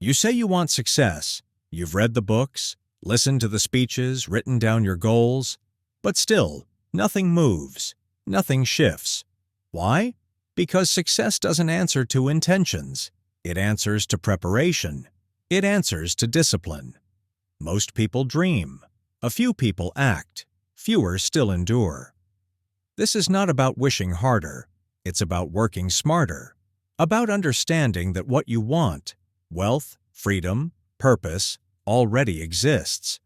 You say you want success. You've read the books, listened to the speeches, written down your goals, but still, nothing moves, nothing shifts. Why? Because success doesn't answer to intentions. It answers to preparation. It answers to discipline. Most people dream. A few people act. Fewer still endure. This is not about wishing harder. It's about working smarter. About understanding that what you want, wealth, freedom, purpose, already exists.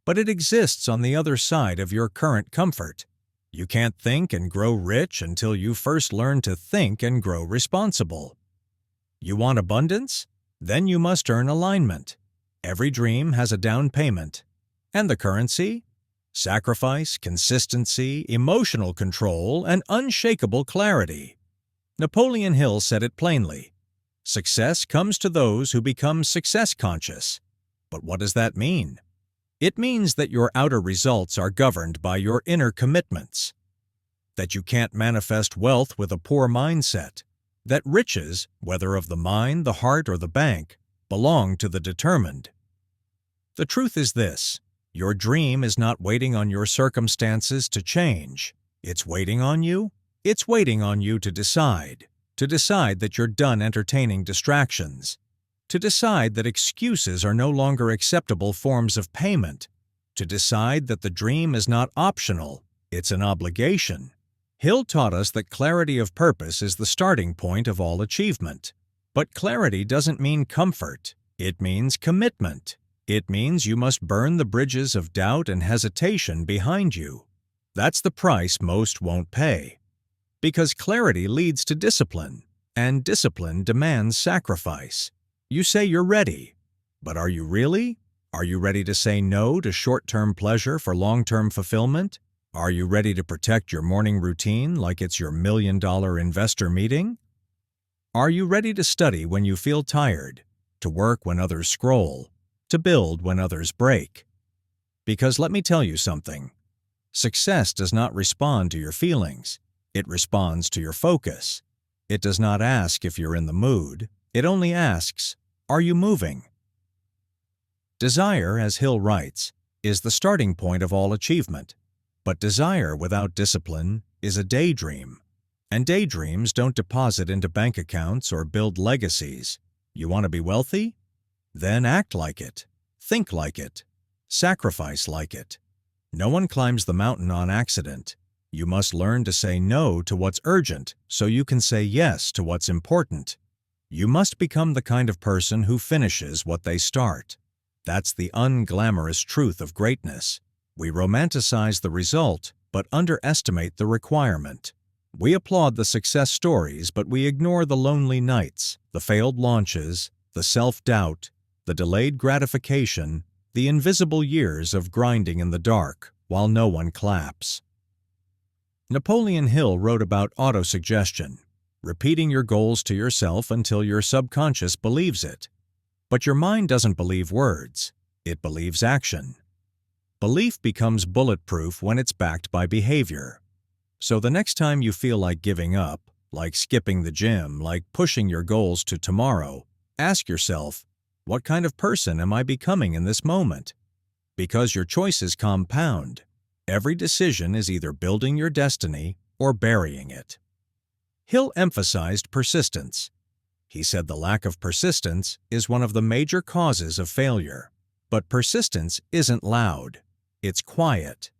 But it exists on the other side of your current comfort. You can't think and grow rich until you first learn to think and grow responsible. You want abundance? Then you must earn alignment. Every dream has a down payment. And the currency? Sacrifice, consistency, emotional control, and unshakable clarity. Napoleon Hill said it plainly. Success comes to those who become success-conscious. But what does that mean? It means that your outer results are governed by your inner commitments. That you can't manifest wealth with a poor mindset. That riches, whether of the mind, the heart, or the bank, belong to the determined. The truth is this: your dream is not waiting on your circumstances to change. It's waiting on you. It's waiting on you to decide that you're done entertaining distractions, to decide that excuses are no longer acceptable forms of payment, to decide that the dream is not optional, it's an obligation. Hill taught us that clarity of purpose is the starting point of all achievement. But clarity doesn't mean comfort. It means commitment. It means you must burn the bridges of doubt and hesitation behind you. That's the price most won't pay. Because clarity leads to discipline, and discipline demands sacrifice. You say you're ready, but are you really? Are you ready to say no to short-term pleasure for long-term fulfillment? Are you ready to protect your morning routine like it's your million-dollar investor meeting? Are you ready to study when you feel tired, to work when others scroll, to build when others break? Because let me tell you something. Success does not respond to your feelings. It responds to your focus. It does not ask if you're in the mood. It only asks, are you moving? Desire, as Hill writes, is the starting point of all achievement. But desire without discipline is a daydream. And daydreams don't deposit into bank accounts or build legacies. You want to be wealthy? Then act like it. Think like it. Sacrifice like it. No one climbs the mountain on accident. You must learn to say no to what's urgent so you can say yes to what's important. You must become the kind of person who finishes what they start. That's the unglamorous truth of greatness. We romanticize the result, but underestimate the requirement. We applaud the success stories, but we ignore the lonely nights, the failed launches, the self-doubt, the delayed gratification, the invisible years of grinding in the dark while no one claps. Napoleon Hill wrote about autosuggestion, repeating your goals to yourself until your subconscious believes it. But your mind doesn't believe words, it believes action. Belief becomes bulletproof when it's backed by behavior. So the next time you feel like giving up, like skipping the gym, like pushing your goals to tomorrow, ask yourself, what kind of person am I becoming in this moment? Because your choices compound. Every decision is either building your destiny or burying it. Hill emphasized persistence. He said the lack of persistence is one of the major causes of failure. But persistence isn't loud. It's quiet.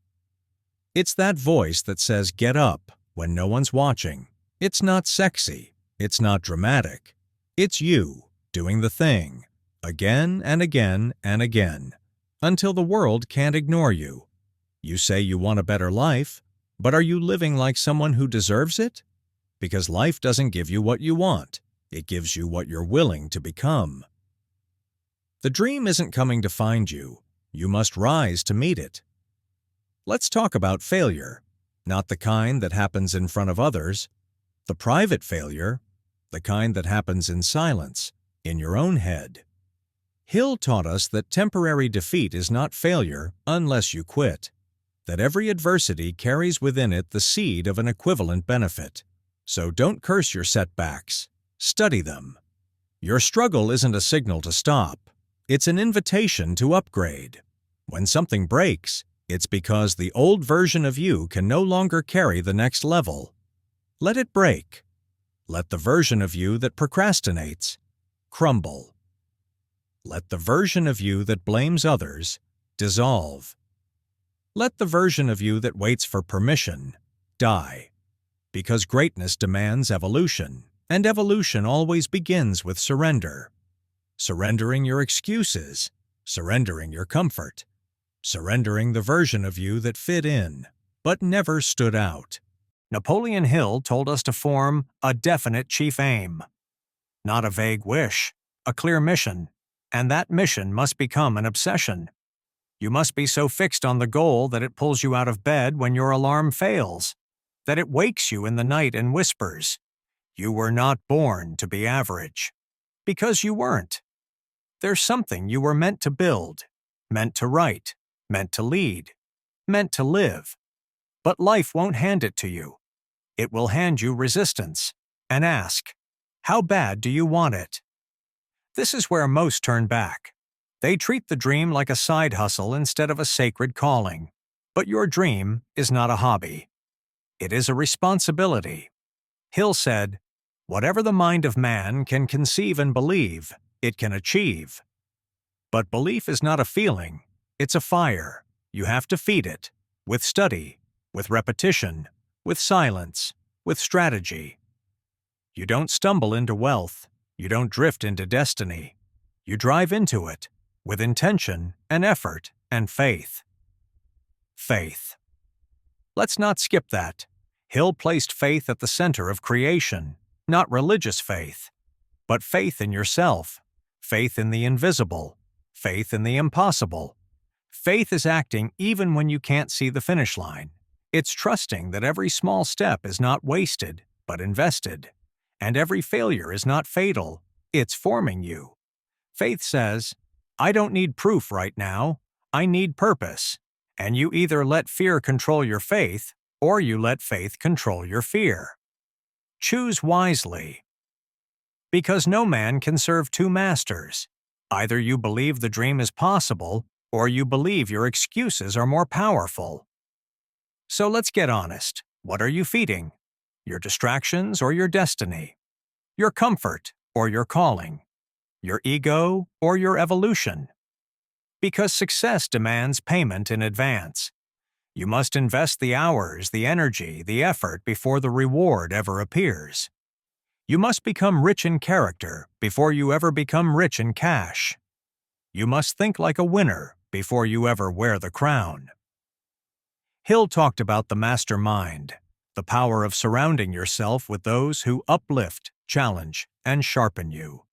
It's that voice that says, get up, when no one's watching. It's not sexy. It's not dramatic. It's you, doing the thing, again and again and again, until the world can't ignore you. You say you want a better life, but are you living like someone who deserves it? Because life doesn't give you what you want. It gives you what you're willing to become. The dream isn't coming to find you. You must rise to meet it. Let's talk about failure, not the kind that happens in front of others, the private failure, the kind that happens in silence, in your own head. Hill taught us that temporary defeat is not failure unless you quit, that every adversity carries within it the seed of an equivalent benefit. So don't curse your setbacks. Study them. Your struggle isn't a signal to stop. It's an invitation to upgrade. When something breaks, it's because the old version of you can no longer carry the next level. Let it break. Let the version of you that procrastinates crumble. Let the version of you that blames others dissolve. Let the version of you that waits for permission die. Because greatness demands evolution, and evolution always begins with surrender. Surrendering your excuses, surrendering your comfort, surrendering the version of you that fit in, but never stood out. Napoleon Hill told us to form a definite chief aim. Not a vague wish, a clear mission, and that mission must become an obsession. You must be so fixed on the goal that it pulls you out of bed when your alarm fails, that it wakes you in the night and whispers, "You were not born to be average." Because you weren't. There's something you were meant to build, meant to write, meant to lead, meant to live. But life won't hand it to you. It will hand you resistance and ask, "How bad do you want it?" This is where most turn back. They treat the dream like a side hustle instead of a sacred calling. But your dream is not a hobby. It is a responsibility. Hill said, "Whatever the mind of man can conceive and believe, it can achieve." But belief is not a feeling, it's a fire. You have to feed it, with study, with repetition, with silence, with strategy. You don't stumble into wealth, you don't drift into destiny. You drive into it, with intention and effort and faith. Faith. Let's not skip that. Hill placed faith at the center of creation, not religious faith, but faith in yourself, faith in the invisible, faith in the impossible. Faith is acting even when you can't see the finish line. It's trusting that every small step is not wasted, but invested, and every failure is not fatal, it's forming you. Faith says, "I don't need proof right now, I need purpose," and you either let fear control your faith, or you let faith control your fear. Choose wisely. Because no man can serve two masters. Either you believe the dream is possible, or you believe your excuses are more powerful. So let's get honest. What are you feeding? Your distractions or your destiny? Your comfort or your calling? Your ego or your evolution? Because success demands payment in advance. You must invest the hours, the energy, the effort before the reward ever appears. You must become rich in character before you ever become rich in cash. You must think like a winner before you ever wear the crown. Hill talked about the master mind, the power of surrounding yourself with those who uplift, challenge, and sharpen you.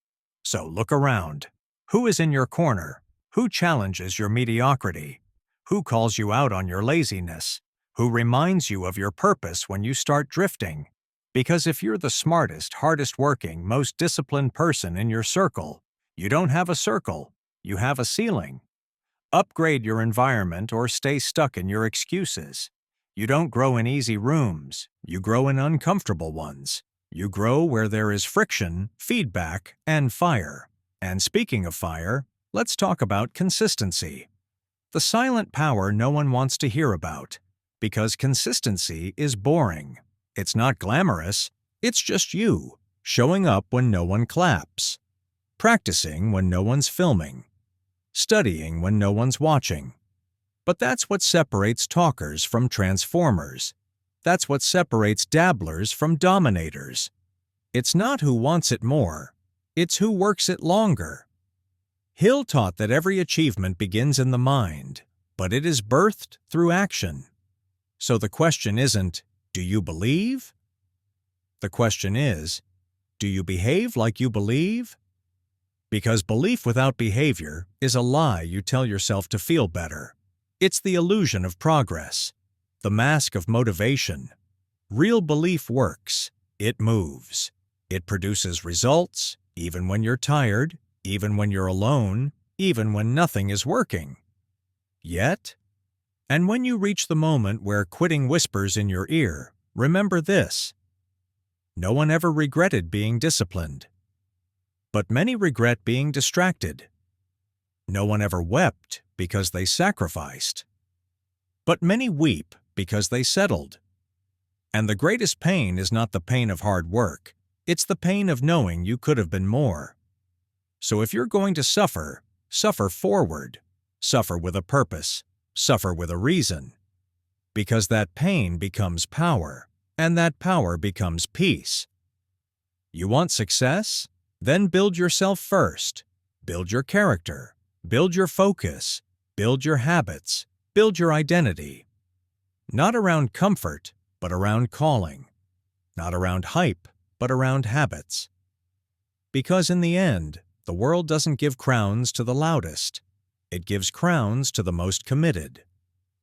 So look around. Who is in your corner? Who challenges your mediocrity? Who calls you out on your laziness? Who reminds you of your purpose when you start drifting? Because if you're the smartest, hardest working, most disciplined person in your circle, you don't have a circle, you have a ceiling. Upgrade your environment or stay stuck in your excuses. You don't grow in easy rooms, you grow in uncomfortable ones. You grow where there is friction, feedback, and fire. And speaking of fire, let's talk about consistency. The silent power no one wants to hear about, because consistency is boring. It's not glamorous, it's just you, showing up when no one claps, practicing when no one's filming, studying when no one's watching. But that's what separates talkers from transformers. That's what separates dabblers from dominators. It's not who wants it more, it's who works it longer. Hill taught that every achievement begins in the mind, but it is birthed through action. So the question isn't, do you believe? The question is, do you behave like you believe? Because belief without behavior is a lie you tell yourself to feel better. It's the illusion of progress, the mask of motivation. Real belief works. It moves. It produces results, even when you're tired, even when you're alone, even when nothing is working. Yet, and when you reach the moment where quitting whispers in your ear, remember this: no one ever regretted being disciplined. but many regret being distracted. No one ever wept because they sacrificed, but many weep because they settled. And the greatest pain is not the pain of hard work, it's the pain of knowing you could have been more. So if you're going to suffer, suffer forward, suffer with a purpose, suffer with a reason. Because that pain becomes power, and that power becomes peace. You want success? Then build yourself first. Build your character, build your focus, build your habits, build your identity. Not around comfort, but around calling. Not around hype, but around habits. Because in the end, the world doesn't give crowns to the loudest. It gives crowns to the most committed.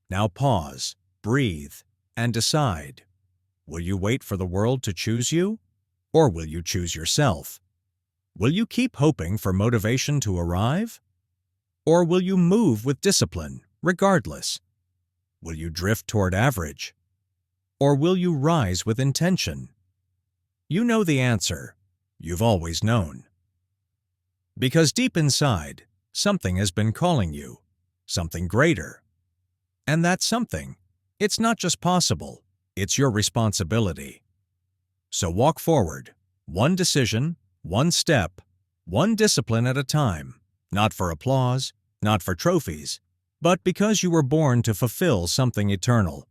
Now pause, breathe, and decide. Will you wait for the world to choose you? Or will you choose yourself? Will you keep hoping for motivation to arrive? Or will you move with discipline, regardless? Will you drift toward average? Or will you rise with intention? You know the answer. You've always known. Because deep inside, something has been calling you, something greater. And that something, it's not just possible, it's your responsibility. So walk forward, one decision, one step, one discipline at a time, not for applause, not for trophies, but because you were born to fulfill something eternal,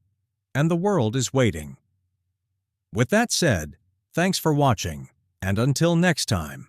and the world is waiting. With that said, thanks for watching, and until next time.